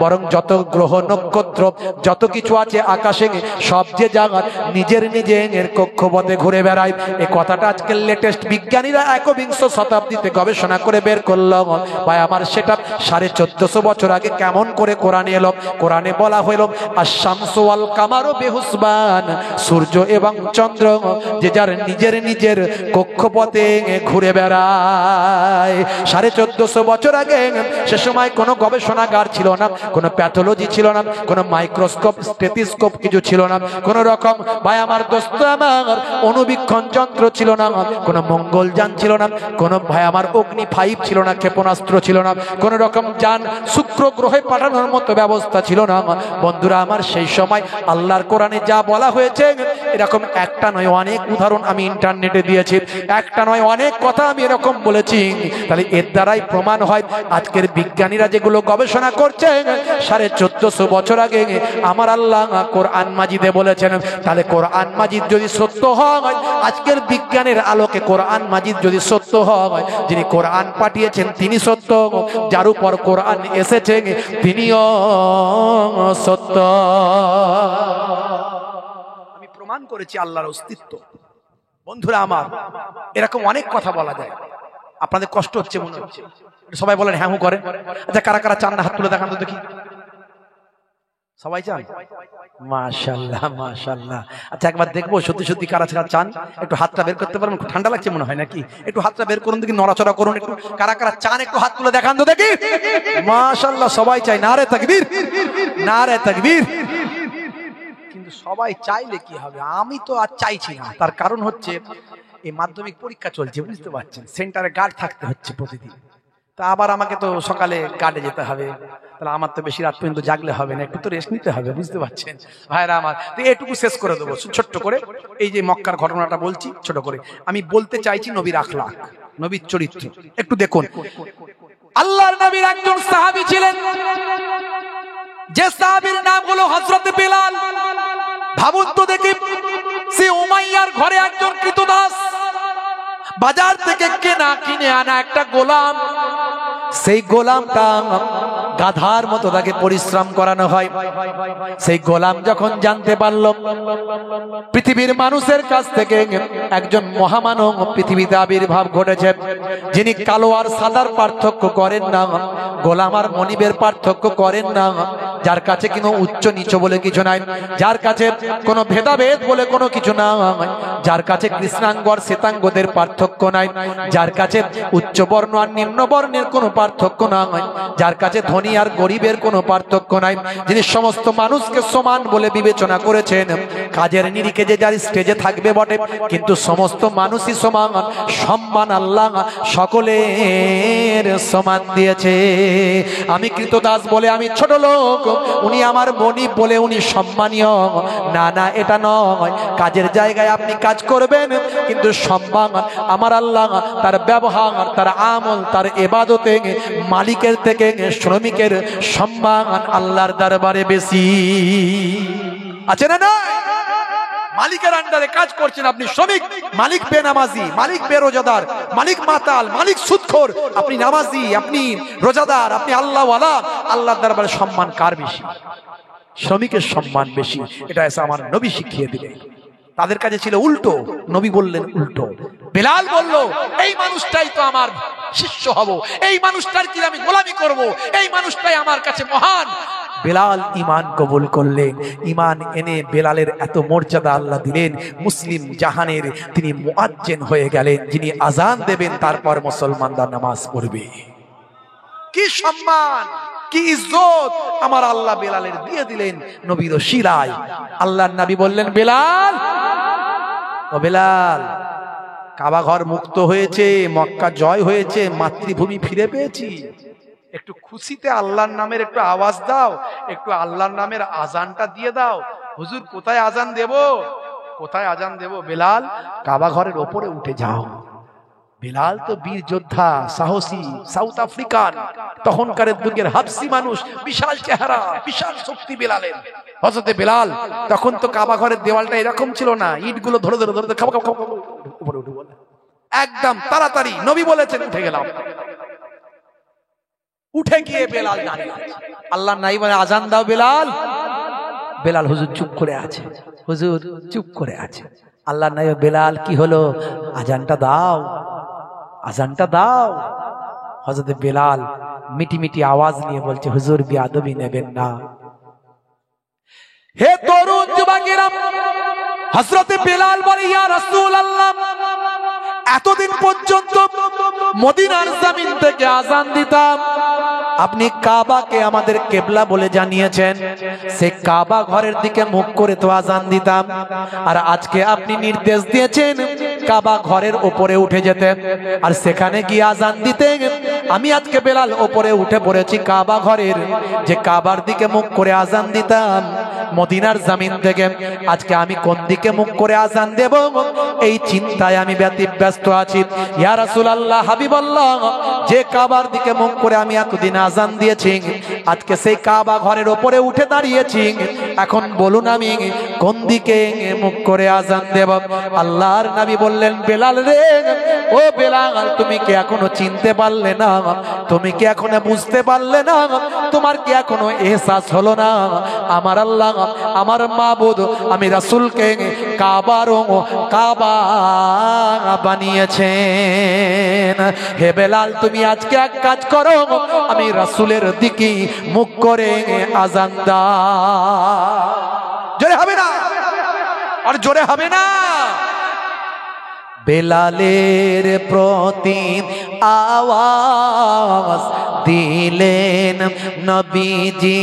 বরং যত গ্রহ নক্ষত্র যত কিছু আছে আকাশে সব যে জায়গা নিজের নিজের কক্ষপথে ঘুরে বেড়ায়। এই কথাটা আজকের লেটেস্ট বিজ্ঞানীরা 21 শতাব্দীতে গবেষণা করে বের করলো। ভাই আমার সেটা 1450 বছর আগে কেমন করে কোরআনে এলো? কোরআনে বলা হলো আশ-শামসু ওয়াল কামারু বিহুসবান, সূর্য এবং চন্দ্র যে যার নিজের নিজের কক্ষপথে ঘুরে বেড়ায়। 1450 বছর আগে সে সময় কোনো গবেষণাগার ছিল না, কোনো প্যাথোলজি ছিল না, কোনো মাইক্রোস্কোপ স্টেথিস্কোপ কিছু ছিল না, কোন রকম ভাই আমার দোস্ত আমার অনুবীক্ষণ যন্ত্র ছিল না, কোনো মঙ্গলযান ছিল না, কোনো ভাই আমার অগ্নি 5 ছিল না, ক্ষেপণাস্ত্র ছিল না, কোন রকম যান শুক্র গ্রহে পাঠানোর মতো ব্যবস্থা ছিল না। বন্ধুরা আমার, সেই সময় আল্লাহর কোরআনে যা বলা হয়েছে এরকম একটা নয় অনেক উদাহরণ আমি ইন্টারনেটে দিয়েছি, একটা নয় অনেক কথা আমি এরকম বলেছি। তাহলে এর দ্বারাই প্রমাণ হয় আজকের বিজ্ঞানীরা যেগুলো গবেষণা করছে 1450 বছর আগে আমার আল্লাহ কোরআন মাজিদে বলেছেন। তাহলে কোরআন মাজিদ যদি সত্য হয়, আজকের বিজ্ঞানের আলোকে কোরআন মাজিদ যদি সত্য হয়, যিনি কোরআন পাঠিয়েছেন তিনি সত্য, যার উপর কোরআন এসেছে তিনিও সত্য। আমি প্রমাণ করেছি আল্লাহর অস্তিত্ব। বন্ধুরা আমার, এরকম অনেক কথা বলা যায়। আপনাদের কষ্ট হচ্ছে মনে হচ্ছে, সবাই বলেন হ্যাঁ হু করেন। আচ্ছা কারা কারা চান না হাত তুলে দেখান তো দেখি। সবাই চান? মাশাআল্লাহ মাশাআল্লাহ। আচ্ছা একবার দেখবো সত্যি সত্যি কারা কারা চান। একটু হাতটা বের করতে পারবেন? ঠান্ডা লাগছে মনে হয় নাকি? একটু হাতটা বের করুন দেখি, নড়াচড়া করুন একটু। কারা কারা চান একটু হাত তুলে দেখান তো দেখি। মাশাআল্লাহ সবাই চাই। নারে তাকবীর, নারে তাকবীর। কিন্তু সবাই চাইলে কি হবে? আমি তো আর চাইছি না। তার কারণ হচ্ছে এই মাধ্যমিক পরীক্ষা চলছে, বুঝতে পারছেন, সেন্টারে গার্ড থাকতে হচ্ছে প্রতিদিন। তা আবার আমাকে তো সকালে গার্ডে যেতে হবে, তাহলে আমার তো বেশি রাত পর্যন্ত জাগলে হবে না, একটু তো রেস্ট নিতে হবে, বুঝতে পারছেন ভাইরা আমার। তো এটুকু শেষ করে দেবো ছোট্ট করে। এই যে মক্কার ঘটনাটা বলছি ছোট করে, আমি বলতে চাইছি নবীর আখলাক, নবীর চরিত্র একটু দেখুন। আল্লাহর নবীর একজন সাহাবী ছিলেন, যে সাহাবীর নাম হলো হযরত বিলাল। ভাবুন তো দেখি, সে উমাইয়ার ঘরে একজন কৃতদাস, বাজার থেকে কিনে আনা একটা গোলাম। সেই গোলামটা গাধার মতো তাকে পরিশ্রম করানো হয়। সেই গোলাম যখন জানতে পারল পৃথিবীর মানুষের কাছ থেকে একজন মহামানব পৃথিবীতে আবির্ভাব ঘটেছে, যিনি কালো আর সাদার পার্থক্য করেন না, গোলাম আর মনিবের পার্থক্য করেন না, যার কাছে কোনো উচ্চ নিচ বলে কিছু নাই, যার কাছে কোনো ভেদাভেদ বলে কোনো কিছু না, যার কাছে কৃষ্ণাঙ্গ আর শ্বেতাঙ্গদের পার্থক্য নাই, যার কাছে উচ্চ বর্ণ আর নিম্ন বর্ণের কোনো পার্থক্য না, যার কাছে ধনী আর গরিবের কোনো পার্থক্য নাই, যিনি সমস্ত মানুষকে সমান বলে বিবেচনা করেছেন। কাজের নিরিখে যে যার স্টেজে থাকবে বটে, কিন্তু সমস্ত মানুষই সমান, সম্মান আল্লাহ সকলের সমান দিয়েছে। আমি কৃতদাস বলে আমি ছোট লোক, উনি আমার মনিব বলে উনি সম্মানীয়, না না এটা নয়। কাজের জায়গায় আপনি কাজ করবেন, কিন্তু সম্মান আমার আল্লাহ তার ব্যবহার, তার আমল, তার ইবাদতে মালিকের থেকে শ্রমিকের সম্মান আল্লাহর দরবারে বেশি আছে না? না মালিকের আন্ডারে কাজ করছেন, আপনি শ্রমিক, মালিক বেনামাজি, মালিক বেরোজাদার, মালিক মাতাল, মালিক সুদখোর, আপনি নামাজি, আপনি রোজাদার, আপনি আল্লাহওয়ালা, আল্লাহর দরবারে সম্মান কার বেশি? শ্রমিকের সম্মান বেশি। এটা এসে আমার নবী শিখিয়ে দিলেন। তাদের কাছে ছিল উল্টো, নবী বললেন উল্টো। বেলাল বলল, এই মানুষটাই তো আমার শিষ্য হব, এই মানুষটার কি আমি গোলামি করব, এই মানুষটাই আমার কাছে মহান। বেলাল ঈমান কবুল করলেন। ঈমান এনে বেলালের এত মর্যাদা আল্লাহ দিলেন, মুসলিম জাহানের তিনি মুয়াজ্জিন হয়ে গেলেন, যিনি আজান দেবেন তারপর মুসলমানরা নামাজ পড়বে। কি সম্মান, কি ইজ্জত আমার আল্লাহ বেলালের দিয়ে দিলেন নবীর শিরায়। আল্লাহর নবী বললেন, বেলাল, ও বেলাল, কাবা ঘর মুক্ত হয়েছে, মক্কা জয় হয়েছে, মাতৃভূমি ফিরে পেয়েছি, একটু খুশিতে আল্লাহর নামের একটু আওয়াজ দাও, একটু আল্লাহর নামের আজানটা দিয়ে দাও। হুজুর কোথায় আজান দেব, কোথায় আজান দেব? বেলাল, কাবা ঘরের ওপরে উঠে যাও। বেলাল তো বীর যোদ্ধা, সাহসী, সাউথ আফ্রিকান, তখনকার যুগের হাবসি মানুষ, বিশাল চেহারা, বিশাল শক্তি বেলালের। হযরতে বেলাল তখন তো কাবা ঘরের দেওয়ালটা এরকম ছিল না, ইটগুলো ধরে ধরে ধরে খাও খাও খাও উপরে উঠে বলে একদম তাড়াতাড়ি নবী বলেছেন উঠে গেলাম। উঠে গিয়ে বেলাল দাঁড়িয়ে আছে, আল্লাহ নাই বলে আজান দাও বেলাল। বেলাল হুজুর চুপ করে আছে, হুজুর চুপ করে আছে। আল্লাহ নাই, বেলাল কি হলো, আজানটা দাও, আজানটা দাও। হযরতে বেলাল মিটি মিটি আওয়াজ নিয়ে বলছে, হুজুর বেয়াদবি নেবেন না। হে তরুণ যুবকেরা, হযরতে বেলাল বলে, ইয়া রাসূলুল্লাহ, এতদিন পর্যন্ত মদিনার জমিন থেকে আজান দিতাম, আপনি কাবাকে আমাদের কিবলা বলে জানিয়েছেন, সে কাবা ঘরের দিকে মুখ করে তো আজান দিতাম, আর আজকে আপনি নির্দেশ দিয়েছেন কাবা ঘরের উপরে উঠে যেতে, আর সেখানে গিয়ে আজান দিতে আমি আজকে বেলাল উপরে উঠে পড়েছি কাবা ঘরের, যে কাবার দিকে মুখ করে আজান দিতাম মদিনার জমিন থেকে, আজকে আমি কোন দিকে মুখ করে আজান দেব এই চিন্তায় আমি ব্যতিব্যস্ত আছি। ইয়া রাসূলুল্লাহ, হাবিবাল্লাহ, যে কাবার দিকে মুখ করে আমি এতদিন আজান দিয়েছি, আজকে সেই কাবা ঘরের উপরে উঠে দাঁড়িয়েছি, এখন বলুন আমি কোন দিকে মুখ করে আজান দেব? আল্লাহর নবী বললেন, বেলাল রে, ও বেলাল, তুমি কি এখনো চিনতে পারলে না? তুমি কি এখনো বুঝতে পারলে না? তোমার কি এখনো এহসাস হলো না? আমার আল্লাহ, আমার মাবুদ, আমি রাসূলকে কাবা বানিয়েছেন। হে বেলাল, তুমি আজকে এক কাজ করো, আমি রাসূলের দিকে মুখ করে আজান দাও। জোরে হবে না? আর জোরে হবে না? বেলালের প্রতি আওয়াজ দিলেন নবীজি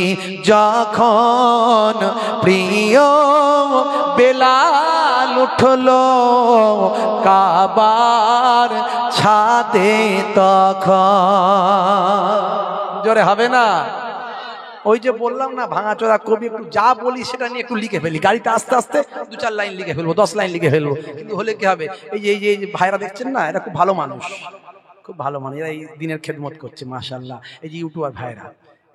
যখন, প্রিয় বেলাল উঠলো কাবার ছাদে তখন। জোরে হবে না? ওই যে বললাম না, ভাঙাচোরা কবি, একটু যা বলি সেটা নিয়ে একটু লিখে ফেলি, গাড়িতে আস্তে আস্তে 2-4 লাইন লিখে ফেলবো, 10 লাইন লিখে ফেলবো, কিন্তু হলে কি হবে? এই যে ভাইরা দেখছেন না, এরা খুব ভালো মানুষ, খুব ভালো মানুষ, এরা এই দিনের খেদমত করছে মাশাআল্লাহ। এই যে ইউটিউবার ভাইরা,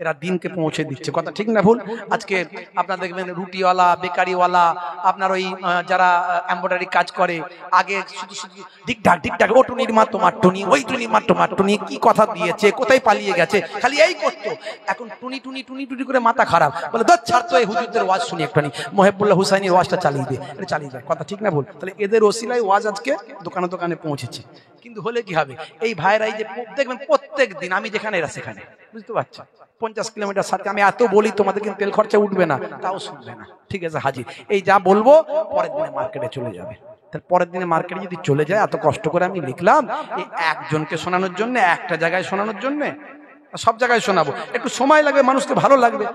এরা দিনকে পৌঁছে দিচ্ছে, কথা ঠিক না ভুল? আজকে আপনারা দেখবেন রুটিওয়ালা, বেকারিওয়ালা, আপনার ওই যারা এমব্রয়ডারি কাজ করে, আগে শুধু শুধু ঠিকঠাক ঠিকঠাক, ও টুনির মা তোমার টুনি, ওই টুনির মা তোমার টুনি, কি কথা দিয়েছে, কোথায় পালিয়ে গেছে, খালি এই করতো। এখন টুনি টুনি টুনি টুনি করে মাথা খারাপ, বলে দর ছাড়তো, এই হুজুরদের ওয়াজ শুনি একটুখানি, মোহেবুল্লাহ হুসাইনের ওয়াজটা চালিয়ে দে, এটা চালিয়ে যায়, কথা ঠিক না ভুল? তাহলে এদের ওসিলায় ওয়াজ আজকে দোকানে দোকানে পৌঁছেছে। কিন্তু হলে কি হবে? এই ভাইরাই যে দেখবেন প্রত্যেক দিন, আমি যেখানে এরা সেখানে, বুঝতে পারছো, 50 কিলোমিটার সাথে আমি এত বলি, তোমাদের কিন্তু তেল খরচা উঠবে না, তাও শুনবে না। ঠিক আছে হাজির, এই যা বলবো পরের দিনে মার্কেটে চলে যাবে। পরের দিনে মার্কেটে যদি চলে যায়, এত কষ্ট করে আমি লিখলাম এই একজনকে শোনানোর জন্য, একটা জায়গায় শোনানোর জন্য, সব জায়গায় শোনাবো, একটু সময় লাগবে, মানুষকে ভালো লাগবে।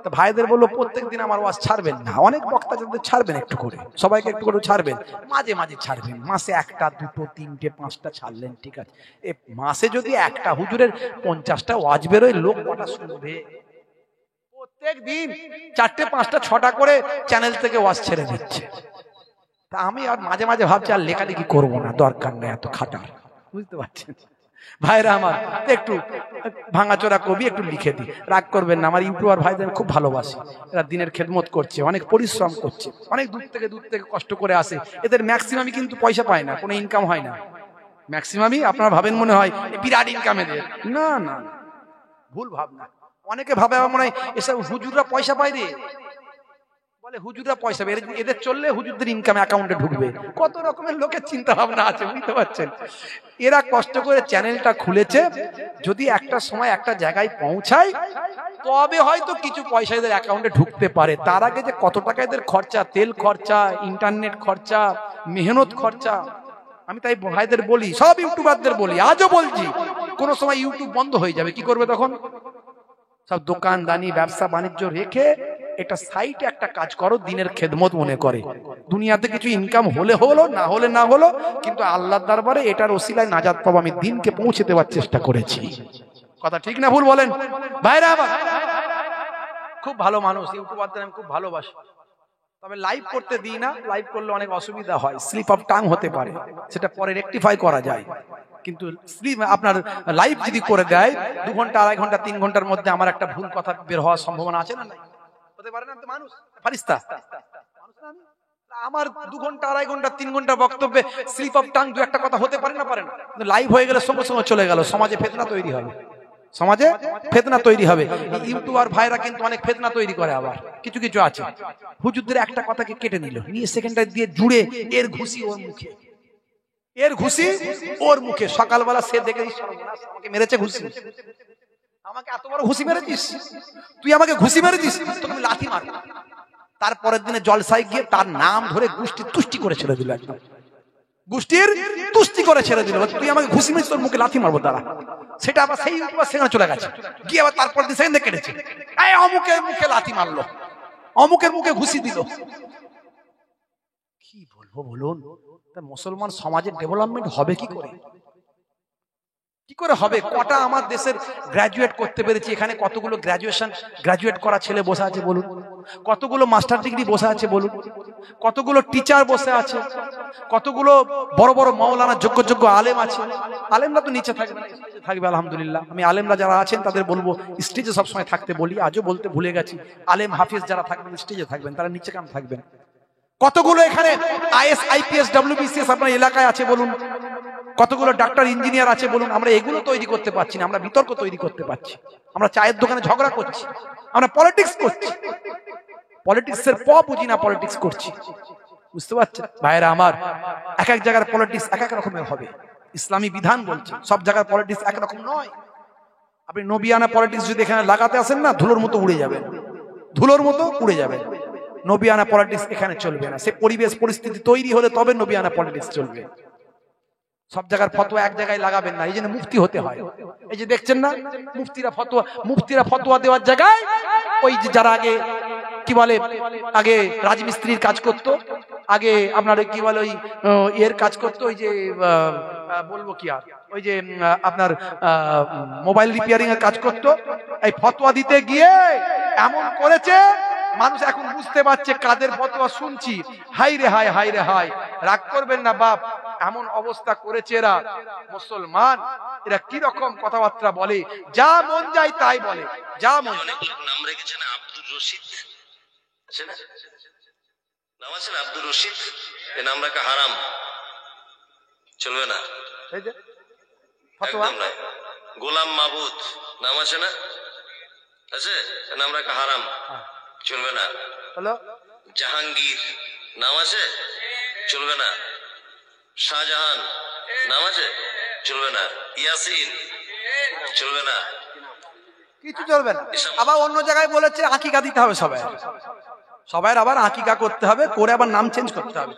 তা ভাইদের বললো প্রত্যেক দিন আমার ওয়াজ ছাড়বেন না, অনেক বক্তা যাদের ছাড়বেন একটু করে, সবাইকে একটু করে ছাড়বেন, মাঝে মাঝে ছাড়বেন, মাসে 1টা 2টো 3টে 5টা ছাড়লেন, ঠিক আছে। এই মাসে যদি একটা হুজুরের 50টা ওয়াজ বেরোয়, লোক কটা শুনবে? প্রত্যেক দিন 4টে 5টা 6টা করে চ্যানেল থেকে ওয়াজ ছেড়ে দিচ্ছে। তা আমি আর মাঝে মাঝে ভাবছি আর লেখালেখি করবো না, দরকার নেই এত খাটার, বুঝতে পারছেন? ভাইরা আমার, একটু ভাঙাচোরা কবি একটু লিখে দিই, রাগ করবেন না। আমার ইউটিউবার ভাইদের খুব ভালোবাসি, এরা দিনের খেদমত করছে, অনেক পরিশ্রম করছে, অনেক দূর থেকে কষ্ট করে আসে। এদের ম্যাক্সিমামই কিন্তু পয়সা পায় না, কোনো ইনকাম হয় না। ম্যাক্সিমামই আপনারা ভাবেন মনে হয় বিরাট ইনকাম এদের, না না, ভুল ভাবনা। অনেকে ভাবে আমার মনে হয় এসব হুজুররা পয়সা পায় রে, বলে হুজুররা পয়সা পায়, এদের চললে হুজুরদের ইনকাম অ্যাকাউন্টে ঢুকবে। কত রকমের লোকের চিন্তা ভাবনা আছে, বুঝতে পারছেন? এরা কষ্ট করে চ্যানেলটা খুলেছে, যদি একটা সময় একটা জায়গায় পৌঁছায় তবে হয়তো কিছু পয়সা এদের অ্যাকাউন্টে ঢুকতে পারে। তার আগে যে কত টাকা এদের খরচা, তেল খরচা, ইন্টারনেট খরচা, মেহনত খরচা। আমি তাই ভাইদের বলি, সব ইউটিউবারদের বলি, আজও বলছি, কোন সময় ইউটিউব বন্ধ হয়ে যাবে, কি করবে তখন? সব দোকানদানি ব্যবসা বাণিজ্য রেখে এটা সাইটে একটা কাজ করো, দিনের খেদমত মনে করে। দুনিয়াতে কিছু ইনকাম হলে হলো, না হলে না হলো, কিন্তু আল্লাহর দরবারে এটার ওসিলায় নাজাত পাবো। আমি দিনকে পৌঁছে দেওয়ার চেষ্টা করেছি। কথা ঠিক না ভুল বলেন ভাইরা? আবার খুব ভালো মানুষ, ইউটিউবারদের আমি খুব ভালোবাসি, তবে লাইভ করতে দিই না। লাইভ করলে অনেক অসুবিধা হয়, স্লিপ অফ টাং হতে পারে, সেটা পরে রেকটিফাই করা যায়। কিন্তু আপনার লাইভ যদি করে দেয় 2 ঘন্টা, 2.5 ঘন্টা, 3 ঘন্টার মধ্যে আমার একটা ভুল কথা বের হওয়ার সম্ভাবনা আছে না? হতে পারে না? তো মানুষ ফারিস্তা, আমার 2 ঘন্টা, 2.5 ঘন্টা, 3 ঘন্টা বক্তব্যে স্লিপ অফ টাং 2 একটা কথা হতে পারে না? পারে না। লাইভ হয়ে গেলে সঙ্গে সঙ্গে চলে গেল, সমাজে ফিতনা তৈরি হবে, সমাজে ফিতনা তৈরি হবে। ইউটিউবার ভাইরা কিন্তু অনেক ফিতনা তৈরি করে। আবার কিছু কিছু আছে, হুজুরদের একটা কথাকে কেটে নিল, নিয়ে সেকেন্ডটা দিয়ে জুড়ে এর ঘুষি ওর মুখে, এর ঘুষি ওর মুখে। সকালবেলা সে দেখে আমাকে মেরেছে ঘুষি, আমাকে এত বড় ঘুষি মেরেছিস তুই, আমাকে ঘুষি মেরেছিস, তোকে লাথি মার। তারপরের দিনে জলসায় গিয়ে তার নাম ধরে গোষ্ঠী তুষ্টি করে ছেড়ে দিল, একদম গোষ্ঠীর তুষ্টি করে ছেড়ে দিল। তুই আমাকে ঘুষি মেরেছিস, তোর মুখে লাথি মারবো দাঁড়া। সেটা আবার সেই সেখানে চলে গেছে, গিয়ে আবার তারপর দিন সেখানে কেটেছে, অমুকের মুখে লাথি মারলো, অমুকের মুখে ঘুষি দিল। কি বলবো বলুন? মুসলমান সমাজের ডেভেলপমেন্ট হবে কি করে? কি করে হবে? কটা আমার দেশের গ্রাজুয়েট করতে পেরেছি, এখানে কতগুলো গ্রাজুয়েট করা ছেলে বসে আছে বলুন, কতগুলো মাস্টার ডিগ্রি বসে আছে বলুন, কতগুলো টিচার বসে আছে, কতগুলো বড় বড় মাওলানা যোগ্য আলেম আছে। আলেমরা তো নিচে থাকবে, থাকবে আলহামদুলিল্লাহ। আমি আলেমরা যারা আছেন তাদের বলবো স্টেজে সবসময় থাকতে বলি, আজও বলতে ভুলে গেছি। আলেম হাফিজ যারা থাকবেন স্টেজে থাকবেন, তারা নিচে কাম থাকবেন। কতগুলো এখানে আইএস আইপিএস ডব্লিউবিসিএস আপনার এলাকায় আছে বলুন, কতগুলো ডাক্তার ইঞ্জিনিয়ার আছে বলুন। আমরা এগুলো তৈরি করতে পারছি না, আমরা বিতর্ক তৈরি করতে পারছি, আমরা চায়ের দোকানে ঝগড়া করছি, আমরা পলিটিক্স করছি, পলিটিক্সের বুঝি না, পলিটিক্স করছি। বুঝতে পারছেন ভাইরা আমার? এক এক জায়গার পলিটিক্স এক এক রকমের হবে। ইসলামী বিধান বলছে সব জায়গার পলিটিক্স একরকম নয়। আপনি নবিয়ানা পলিটিক্স যদি এখানে লাগাতে আসেন না, ধুলোর মতো উড়ে যাবেন, ধুলোর মতো উড়ে যাবেন। নবিয়ানা পলিটিক্স এখানে চলবে না। সে পরিবেশ পরিস্থিতি তৈরি হলে তবে নবিয়ানা পলিটিক্স চলবে। সব জায়গার ফতোয়া এক জায়গায় লাগাবেন না, এই জন্য মুফতি হতে হয়। এই যে দেখছেন না, মুফতিরা ফতোয়া দেওয়ার জায়গায় ওই যে যারা আগে কি বলে, আগে রাজমিস্ত্রির কাজ করতো, আগে আপনার কি বলে ওই এর কাজ করতো, ওই যে বলবো কি আর, ওই যে আপনার মোবাইল রিপেয়ারিং এর কাজ করতো, এই ফতোয়া দিতে গিয়ে এমন করেছে, মানুষ এখন বুঝতে পারছে কাদের ফতোয়া শুনছি। হাই রে হাই, হাই রে হাই, রাগ করবেন না বাপ, এমন অবস্থা করেছে এরা। মুসলমান এরা কি রকম কথাবার্তা বলে, যা মন যায় তাই বলে, যা মন। নাম রেখেছেন আব্দুর রশিদ, আছে না? নাম আছে না আব্দুর রশিদ? এই নাম রাখা হারাম, চলবে না। এই যে ফতোয়া, গোলাম মাহবুদ নাম আছে না? আছে, নাম রাখা হারাম, চলবে না। হলো জাহাঙ্গীর নাম আছে, চলবে না। শাহজাহান নাম আছে, চলবে না। ইয়াসিন চলবে না, কিছু চলবে না। আবার অন্য জায়গায় বলেছে আকিকা দিতে হবে সবাই, সবাই আবার আকিকা করতে হবে, করে আবার নাম চেঞ্জ করতে হবে।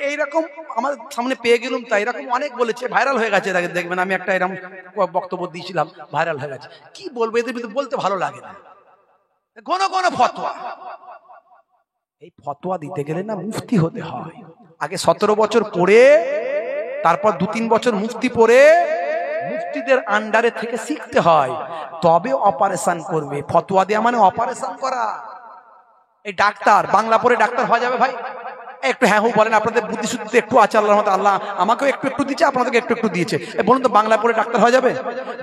এইরকম আমার সামনে পেয়ে গেলাম, তাই এরকম অনেক বলেছে, ভাইরাল হয়ে গেছে। দেখবেন আমি একটা এরকম বক্তব্য দিয়েছিলাম, ভাইরাল হয়ে গেছে। কি বলবো, এদের ভিতরে বলতে ভালো লাগে না। ঘন ঘন ফতোয়া, এই ফতোয়া দিতে গেলে না মুফতি হতে হয়। আগে 17 বছর পড়ে, তারপর 2-3 বছর মুফতি পড়ে, মুফতিদের আন্ডারে থেকে শিখতে হয়, তবে অপারেশন করবে। ফতোয়া দেওয়া মানে অপারেশন করা। এই ডাক্তার, বাংলা পড়ে ডাক্তার হওয়া যাবে ভাই? একটু হ্যাঁ হু বলেন, আপনাদের বুদ্ধি শুদ্ধি একটু আছে আল্লাহর মতো, আল্লাহ আমাকেও একটু একটু দিচ্ছে, আপনাদেরকে একটু একটু দিয়েছে। বলুন তো বাংলা পড়ে ডাক্তার হয়ে যাবে?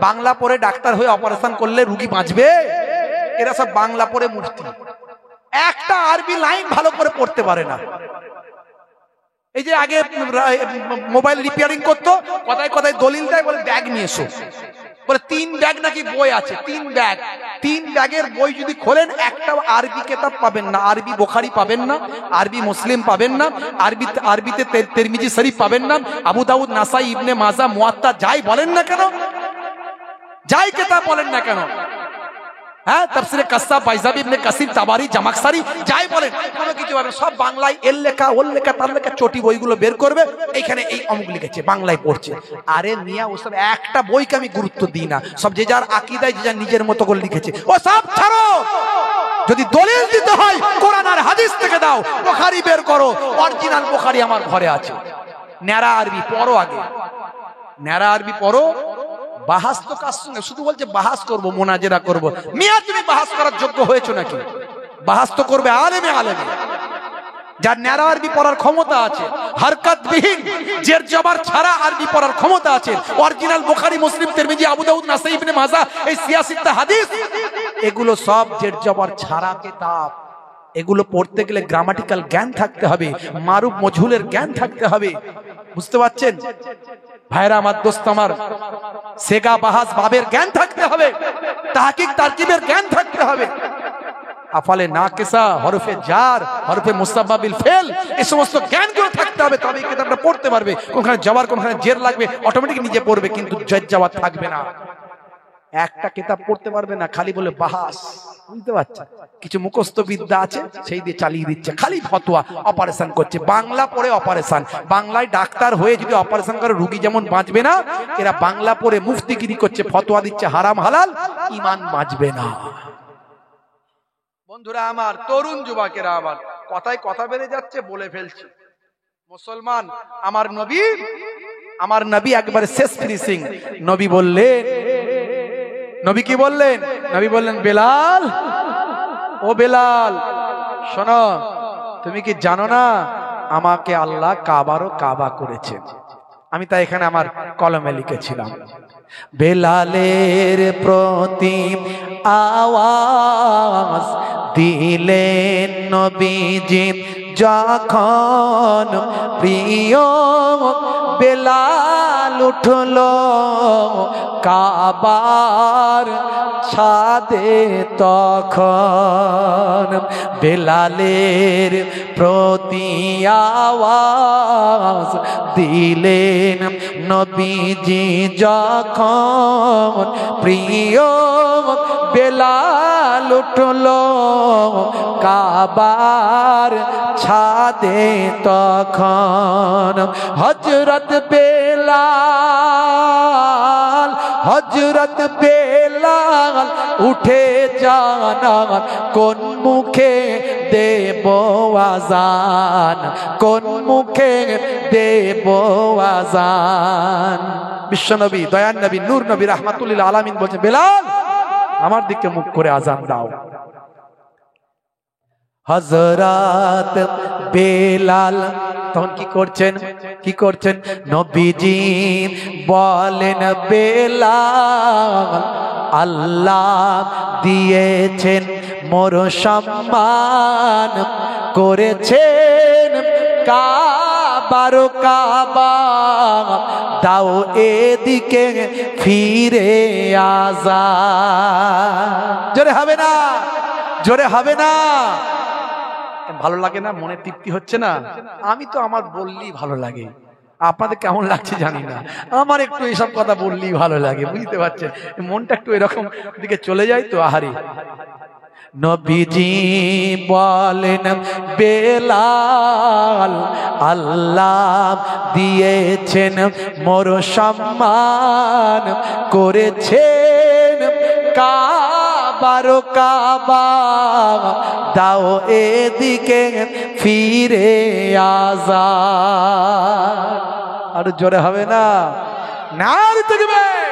বাংলা পড়ে ডাক্তার হয়ে অপারেশন করলে রুগী বাঁচবে? এরা সব বাংলা পড়ে মুফতি, একটা আরবি লাইন ভালো করে পড়তে পারে না। এই যে আগে মোবাইল রিপেয়ারিং করতো, কথায় কথায় দলিল দেয়, বলে ব্যাগ নিয়ে এসো, বলে 3 ব্যাগ নাকি বই আছে, 3 ব্যাগ, 3 ব্যাগের বই যদি খোলেন একটা আরবি কিতাব পাবেন না, আরবি বুখারী পাবেন না, আরবি মুসলিম পাবেন না, আরবিতে তিরমিজি শরীফ পাবেন না, আবু দাউদ, নাসাই, ইবনে মাজা, মুয়াত্তা যাই বলেন না কেন, যাই কিতাব বলেন না কেন, হ্যাঁ তাফসীরে কাসসাব, বাইজাবি, ইবনে কাসির, তাবারি, জামাখশারি যাই বলেন, কোনো কিছু পাবেন সব বাংলায়, এর লেখা ওর লেখা তার লেখা, চটি বইগুলো বের করবে, এইখানে এই অমুক লিখেছে, বাংলায় পড়ছে। আরে মিয়া ওসব একটা বইকে আমি গুরুত্ব দিই না, সব যে যার আকীদায় যে যার নিজের মতো করে লিখেছে, ও সব ছাড়ো। যদি দলিল দিতে হয় কোরআন আর হাদিস থেকে দাও, বুখারী বের করো, অরিজিনাল বুখারী আমার ঘরে আছে। ন্যাড়া আরবি পড়ো, আগে ন্যাড়া আরবি পড়ো, বাহাস তো কার সঙ্গে, শুধু বলছে বাহাস করবো, মোনাজেরা করবো। মিয়া তুমি বাহাস করার যোগ্য হয়েছো নাকি? বাহাস তো করবে আলেমে আলেমে, যার ন্যাড়া আরবি পড়ার ক্ষমতা আছে, হরকতবিহীন জের জবর ছাড়া আরবি পড়ার ক্ষমতা আছে, অরিজিনাল বুখারী, মুসলিম, তিরমিজি, আবু দাউদ, নাসাই, ইবনে মাজা, এই সিয়াসিত্তা হাদিস, এগুলো সব জের জবর ছাড়া কিতাব। এগুলো পড়তে গেলে গ্রামাটিক্যাল জ্ঞান থাকতে হবে, মারুফ মজহুলের জ্ঞান থাকতে হবে, বুঝতে পারছেন ভাইরা আমার, দোস্ত আমার, সেগা বাহাস বাবের জ্ঞান থাকতে হবে, তাহকিক তারকিবের জ্ঞান থাকতে হবে, আফালে নাকিসা, হরফে জার, হরফে মুসাব্বা বিল ফেল, এই সমস্ত জ্ঞানগুলো থাকতে হবে, তবেই কিতাবটা পড়তে পারবে। কোনখানে জবর কোনখানে জের লাগবে অটোমেটিক নিজে পড়বে, কিন্তু জের জবর থাকবে না। একটা কিতাব পড়তে পারবে না, খালি বলে বাহাস, বুঝতে পারছেন? কিছু মুখস্থ বিদ্যা আছে, সেই দিয়ে চালিয়ে দিচ্ছে, খালি ফতোয়া, অপারেশন করছে, বাংলা পড়ে অপারেশন। বাংলায় ডাক্তার হয়ে যদি অপারেশন করে রোগী যেমন বাঁচবে না, এরা বাংলা পড়ে মুফতিগিরি করছে, ফতোয়া দিচ্ছে হারাম হালাল, ঈমান বাঁচবে না। বন্ধুরা আমার, তরুণ যুবকেরা আমার, কথায় কথা বেড়ে যাচ্ছে, বলে ফেলছি। মুসলমান, আমার নবী একবারে শেষ ফিনিশিং। নবী বললেন, নবী কি বললেন? নবী বললেন, বেলাল, ও বেলাল শোনো, তুমি কি জানো না আমাকে আল্লাহ কাবারও কাবা করেছেন? আমি তাই এখানে আমার কলমে লিখেছিলাম, বেলালের প্রতি আওয়াজ দিলেন নবীজি যখন, প্রিয় বেলাল উঠলো কাবার ছাদে তখন। বেলালের প্রতি আওয়াজ দিলেন নবীজি যখন, প্রিয় বেলাল উঠলো কাবার ছাদে তখন। হযরত বেলাল, হযরত বেলাল উঠে জানা, কোন মুখে দেব আযান, কোন মুখে দেব আযান। বিশ্বনবী, দয়ার নবী, নূর নবী, রাহমাতুল লিল আলামিন বলছেন, বেলাল আমার দিকে মুখ করে আযান দাও। হযরত বেলাল তখন কি করছেন? কি করছেন? নবীজি বলেন, বেলাল আল্লাহ দিয়েছেন মোর সম্মান, করেছেন কাবার কাবা, দাও এদিকে ফিরে আযা। জোরে হবে না? জোরে হবে না? ভালো লাগে না? মনে তৃপ্তি হচ্ছে না? আমি তো আমার বললেই ভালো লাগে, আপনাদের কেমন লাগছে জানি না, আমার একটু এইসব কথা বললেই ভালো লাগে, বুঝতে পারছেন? মনটা একটু এরকম দিকে চলে যায় তো। আহারে, নবীজি বলেন, বেলাল আল্লাহ দিয়েছেন মোর সম্মান, করেছেন কাবার কাবা, দাও এদিকে ফিরে আযা। আর জোরে হবে না? নারে তাকবীর।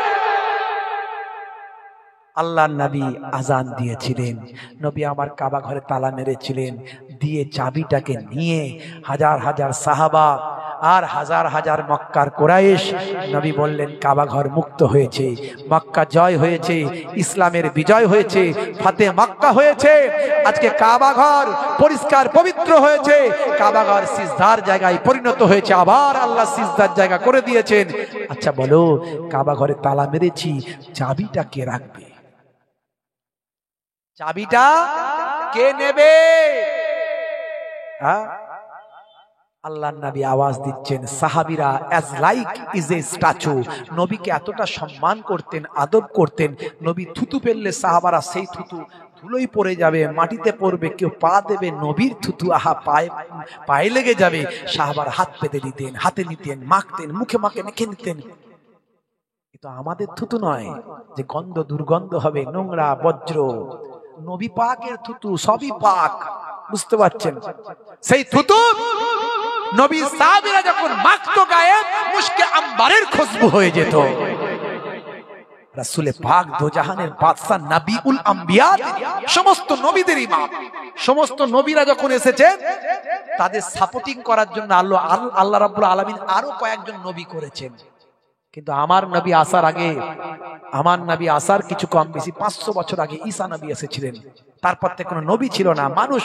আল্লাহ নবী আজান দিয়েছিলেন, নবী আমার কাবা ঘরে তালা মেরেছিলেন, দিয়ে চাবিটাকে নিয়ে হাজার হাজার সাহাবা আর হাজার হাজার মক্কার কুরাইশ, নবী বললেন কাবা ঘর মুক্ত হয়েছে, মক্কা জয় হয়েছে, ইসলামের বিজয় হয়েছে, ফাতে মক্কা হয়েছে। আজকে কাবা ঘর পরিষ্কার পবিত্র হয়েছে, কাবা ঘর সিজদার জায়গায় পরিণত হয়েছে, আবার আল্লাহ সিজদার জায়গা করে দিয়েছেন। আচ্ছা বলো, কাবা ঘরে তালা মেরেছি, চাবিটা কে রাখবে? চাবিটা কে নেবে? হ্যাঁ, আল্লাহর নবী আওয়াজ দিচ্ছেন, সাহাবীরা as like is a statue, নবীকে এতটা সম্মান করতেন, আদব করতেন, নবী থুতু ফেললে সাহাবারা সেই থুতু ধুলোই পড়ে যাবে, মাটিতে পড়বে, কেউ পা দেবে, নবীর থুতু আহা পায়ে লেগে যাবে, সাহাবারা হাত পেতে দিতেন, হাতে নিতেন, মাখতেন, মুখে মাখে মেখে নিতেন। কিন্তু আমাদের থুতু নয় যে গন্ধ দুর্গন্ধ হবে, নোংরা বজ্র, নবী পাকের থুতু সবই পাক, বুঝতে পারছেন? সেই থুতু নবী সাহাবীরা যখন মাখতো গায়ে, মুশকে আম্বারের খুশবু হয়ে যেত। রাসূলে পাক দোজাহানের বাদশা, নবীউল আম্বিয়া, সমস্ত নবীদের ইমাম, সমস্ত নবীরা যখন এসেছেন তাদের সাপোর্টিং করার জন্য আল্লাহ রাব্বুল আলামিন আরো কয়েকজন নবী করেছেন। কিন্তু আমার নবী আসার আগে, আমার নবী আসার কিছু কম বেশি 500 বছর আগে ঈসা নবী এসেছিলেন, তারপর থেকে কোনো নবী ছিল না। মানুষ